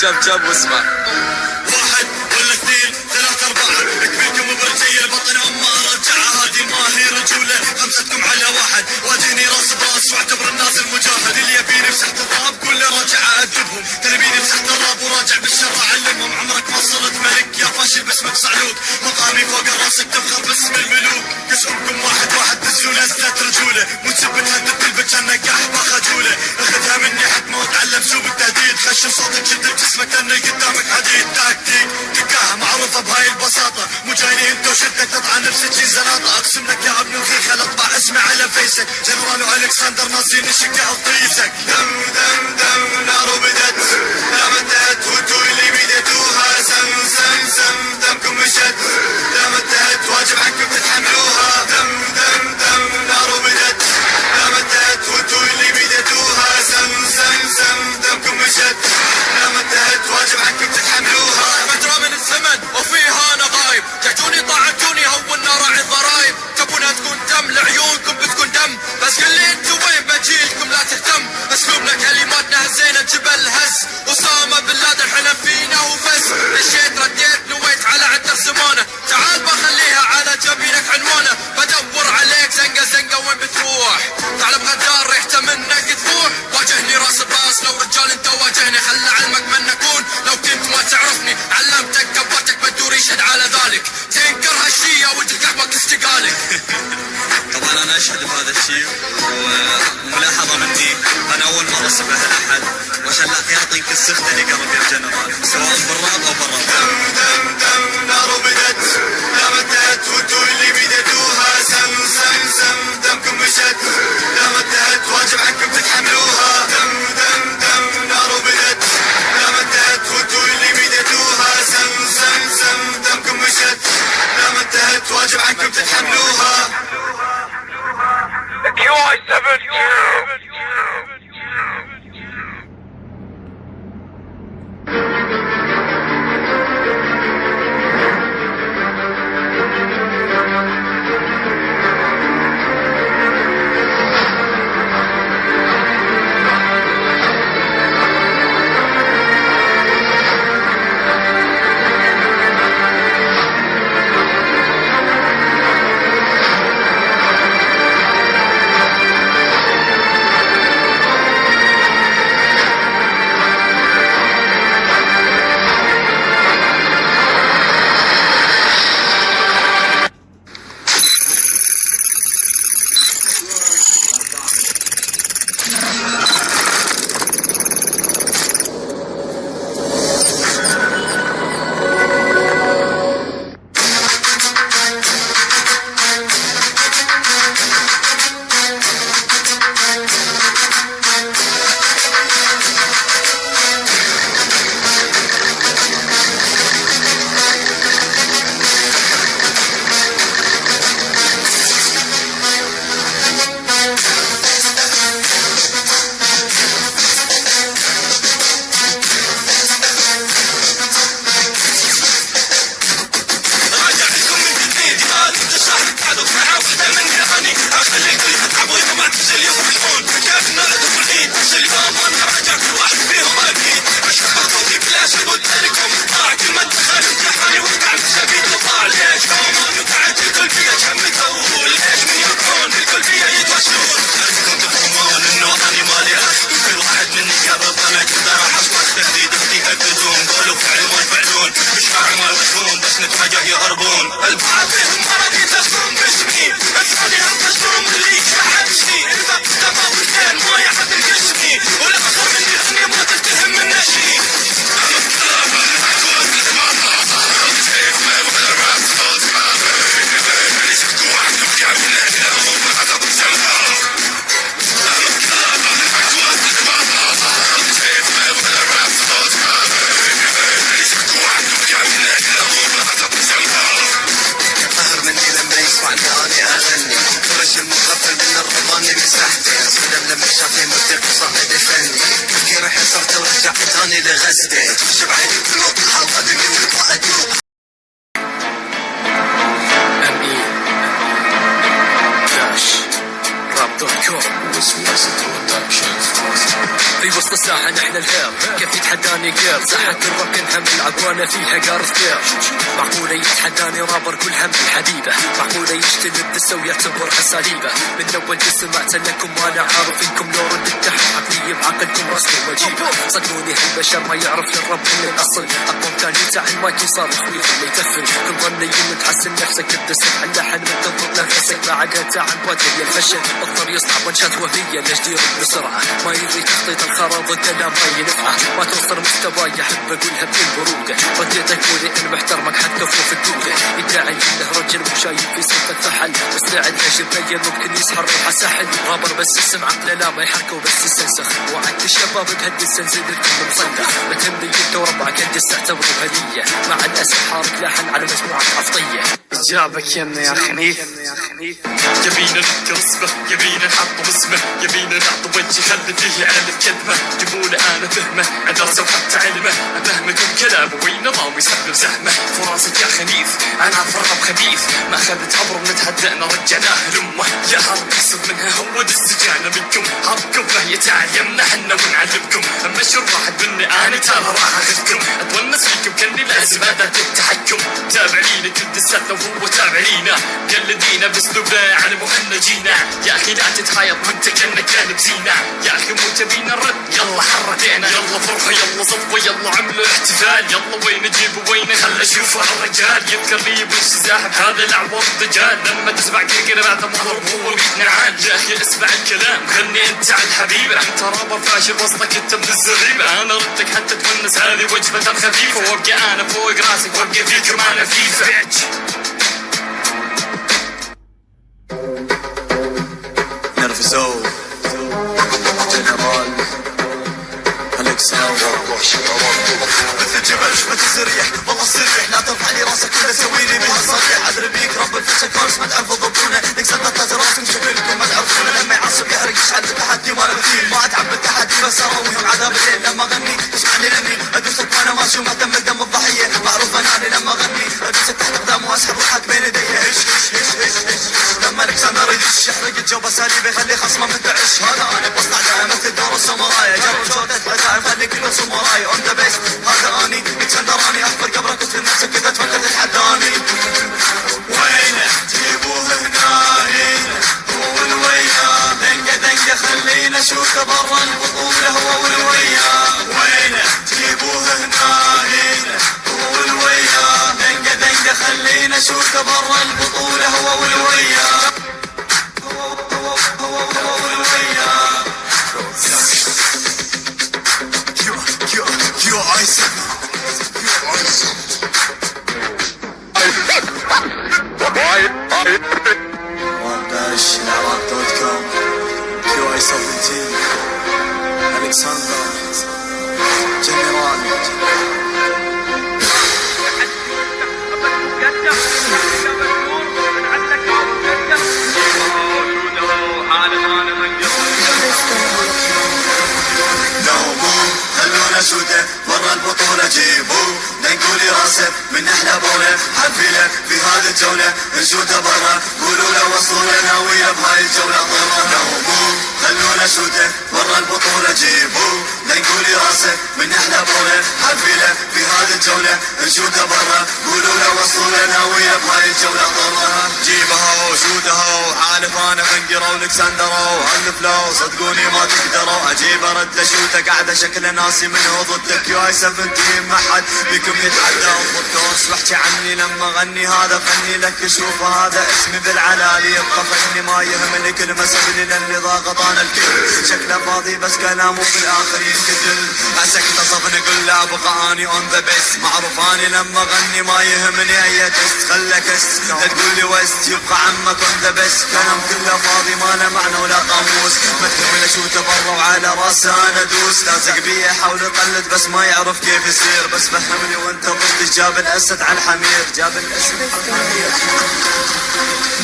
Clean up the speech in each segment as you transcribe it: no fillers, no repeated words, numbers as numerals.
جاب واسمع. واحد ولا اثنين ثلاثة أربعة كبيركم برجية البطن أما رجعها هذه ما هي رجولة خمستكم على واحد واجهني راس براس واعتبر الناس المجاهد اللي يبيني بسحت الراب كله راجع أدبهم تلبيني بسحت الراب وراجع بالشر أعلمهم عمرك ما صرت ملك يا فاشل باسمك صعلوك مقامي فوق راسك تفخر باسم الملوك كسبكم واحد واحد دزوا نزلة رجولة مو تسب تهدد تلبس كأنك أحبة خجولة اخذها مني حد ما تعلم سوق التهديد خش صوتك شد بجسمك لأنه قدامك حديد تكتيك تكاها معروفة بهاي البساطة مو جايني انت وشدك تطعن نفسك شي زلاطة اقسم لك يا ابن الخي خل اطبع اسمي على فيسك جنرال الكسندر ناسين الشكة اطيسك دم دم دم نار بدت دام انتهت وانتو اللي بيدتوها سم سم سم دمكم مشت دام انتهت واجب عنكم تتحملوها دم دم دم نار بدت دام انتهت وانتو اللي بيدتوها سم سم سم دمكم مشت دام انتهت واجب عنكم تتحملوها فترة من الزمن وفيها انا غايب جعتوني طاعتوني هونا راعي الضرايب تبونها تكون دم لعيونكم بتكون دم بس قل لي انتو وين بجيلكم لا تهتم اسلوبنا كلماتنا هزينا جبل هز اسامة بن لادن حلم فينا وفز دشيت رديت نويت على عتر زمانه تعال بخليها على جبينك عنوانه بدور عليك زنقة زنقة وين بتروح تعال بغدار ريحته منك تفوح واجهني راس براس لو رجال انت واجهني خل علمك من اكون لو كنت ما تعرفني علمتك كبرتك بدور يشهد على ذلك تنكر هالشي او تلقاك استقالك طبعا انا اشهد بهذا الشيء وملاحظه مني انا اول مره اسبه احد وعشان لا خياطين كالسخت اللي قرب يا جنرال سواء بالراب او برا دم دم دم نار بدت دام انتهت وانتو اللي بيدتوها سم سم سم دمكم مشت دام انتهت واجب عنكم تتحملوها دم دم دم نار بدت دام انتهت وانتو اللي بيدتوها سم سم سم دمكم مشت دام انتهت واجب عنكم تتحملوها الساحة نحن الهير، كيف يتحداني غير ساحة الراب كنهم العبوانة فيها قارث كير. معقولة يتحداني رابر كل هم الحبيبة، معقولة يجتنب دسة ويعتبرها سليبة. من اول جس سمعت لكم وانا عارف انكم لو ردت تحت عقلية بعقلكم رسمي وجيبة. صدقوني هالبشر ما يعرف للرب من الاصل، اقوم كان يتاع المايك يصارخ ويخلي يتفل. كل ظني انه تحسن نفسك تدسك على اللحن من تضبط نفسك ما عاد تاع الوجه يا الفشل. اضطر يصعب ونشات وهمية لجدير بسرعة، ما يدري تخطيط الخراب الكلام ما ينفعه. ما توصل مستواي احب اقولها بكل بروقة، رديت اقولي ان محترمك حتى فوق الدوقة. يدعي انه رجل مو شايف في صوت الفحل، بس لاعب اجل بين ممكن يسحر روحه سحل. رابر بس السمع لا ما يحركوا بس يستنسخ، وعدت الشباب بهالدس انزل لكم مصدخ. بتمني انت وربعك هدس تعتبره هدية، مع الاسف حارك لحن على مجموعة عفطية. جابك يمنا يا خنيف، يبينا نذكر اسمه، يبينا نحطم اسمه، يبينا نعطي وجه خلي فيه ألف كلمة. جيبوله أنا فهمه أدرسه وحتى علمه، أفهمكم كلامه وين نظام يسبب زحمة. فراسك يا خنيف أنا فرقب خبيث، ما أخذت عبر نتهدأنا رجعناه لأمه. يا هرب يصب منها هو دسجانا منكم، هربكم فهي تعلمنا حنا ونعلمكم. أما شر واحد مني أنا ترى راح أخذكم، أتونس فيكم كني لازم أداة التحكم. تابع لينا كل دساتنا وهو تابع لينا، قلدينا باسلوبنا على مهنجينا. يا اخي لا تتهايط وانت كانك كان بزينة، يا اخي مو تبينا الرد يلا حرتينا. يلا فرحة يلا صفقة يلا عملوا احتفال، يلا وين نجيب وين خل اشوف الرجال. يذكر لي وش زاحب هذا الاعور الرجال، لما تسمع كيكنا بعد مضرب هو بيتنعال. يا اخي اسمع الكلام غني انت على الحبيبة، انت رابر فاشل وسطك انت من الزغيبة. انا ردك حتى تونس هذه وجبة خفيفة، وابقى انا فوق راسك وابقى فيك ما نفيفة. نرفزو جنرال الكسندر مثل الجبل ما تزريح والله صريح، لا ترفع لي راسك ولا تسويني بها صريح. ادري بيك رب الفشل كورس ما تعرفوا ضبطونا، نكسر تاج راسي مشكلكم ما تعرفونا. لما يعصب يحرق يشعل التحدي ما مثيل، ما اتعب بالتحدي بس ارويهم عذاب الليل. لما اغني تسمعني لمي ادوسك وانا ماشي ومهتم بدم الضحيه، معروف اناني لما اغني ادوسك تحت اقدام واسحب روحك بين يدي. هش هش هش هش هش لما الكسندر يدش يحرق الجو اساليب يخلي خصمه متعش. هذا انا بصنع دائما مثل دور الساموراي، جرب جودة غزائر خلي كل ساموراي اون ذا بيست. هذا اني الكسندراني اخبر قبرك وتفهم نفسك اذا تفكر تتحداني. وينه جيبوه هنا هو والويا، دنقه دنقه خلينا نشوفه برا البطوله هو والويا. وينه جيبوه هنا هو والويا، دنقه دنقه خلينا نشوفه برا البطوله هو والويا. العراق.com QI17 الكسندر جنرال. خلونا شوته برا البطولة جيبوه، نقول راسه من احلى بوله. حفيله في هذه الجولة نشوته برا، قولوا له وصلوا لنا ويا بهاي الجولة طرة. نوموه خلونا شوته برا البطولة جيبوه، نقول راسه من احلى بوله. حفيله في هذه الجولة نشوته برا، قولوا له وصلوا لنا ويا بهاي الجولة طرة. جيبها وشوتها وحالف انا فنقرة والكسندرة وهالفلو صدقوني ما تقدروا. اجيب ارد اشوته قاعدة شكل ناسي منه ضدك QI17 ما حد بكم يتعدى. والدوس بحكي عني لما غني هذا فني لك شوف هذا اسمي بالعلالي. يبقى فني ما يهمني كلمة سبلي لاني ضاغط انا الكل. شكله فاضي بس كلامه بالاخر ينكتل. عسكت صف نقول لا ابقى اني اون ذا بيست. معروف اني لما غني ما يهمني اي تست. خلك است لا تقول لي ويست يبقى عمك اون ذا بيست. كلام كله فاضي ما له معنى ولا قاموس. ما تهمني اشوته برا وعلى راسه انا ادوس. لازق بيه يحاول يقلد بس ما يعرف كيف يصير. بس فهمني وانت ضدي جاب الاسد على الحمير، جاب الاسد على الحمير.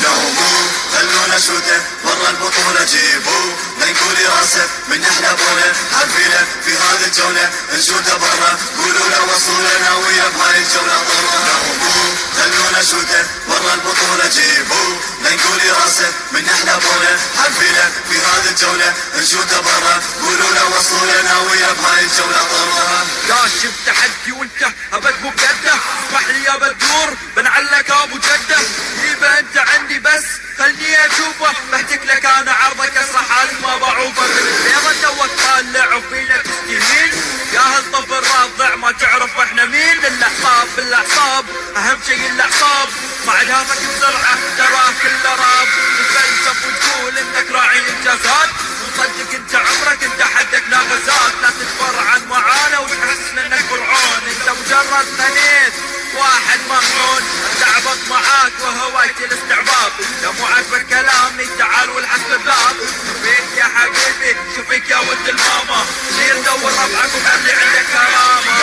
نوموه خلونا شوته برا البطولة جيبوه، نقول راسه من احلى بوله. حفيله في هذه الجولة نشوته برا، قولوا له وصلوا لنا ويا بهاي الجولة طرة. نوموه خلونا شوته برا البطولة جيبوا لنقولي راسه من احلى بوله حفيله في هذه الجولة نشوته برا قولوا له وصلوا لنا ويا بهاي الجولة ضرها داشم تحدي وانت ابد مو بجده اسمح لي يا بدور بنعلك ابو جده جيبه انت عندي بس خلني اشوفه بهتك لك انا عرضك اسرح حالك ما بعوفه بيضا توك طالع وفينا تستهين يا هالطف الراضع ما تعرف احنا مين الاعصاب بالاعصاب اهم شيء الاعصاب ما عاد هافك بسرعه تراه كله راب تتفلسف وتقول انك راعي انجازات وصدق انت عمرك انت حدك ناقصات لا تتفرعن معانا وتحسسنا انك فرعون انت مجرد ثنيت واحد ممنون استعبط معاك وهوايتي الاستعباط لو مو عاجبك كلامي تعال والحس بالباب شوفيك يا حبيبي شوفيك يا ولد الماما سير دور ربعك وخلي عندك كرامه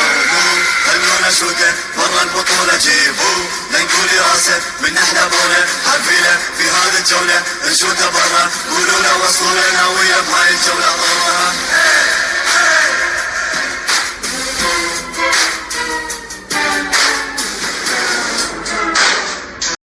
خلونا شوته برا البطولة جيبوا لنقولي راسه من احلى بوله حفيله في هذه الجولة نشوته برا قولوا له وصلوا لنا ويا بهاي الجولة ضرها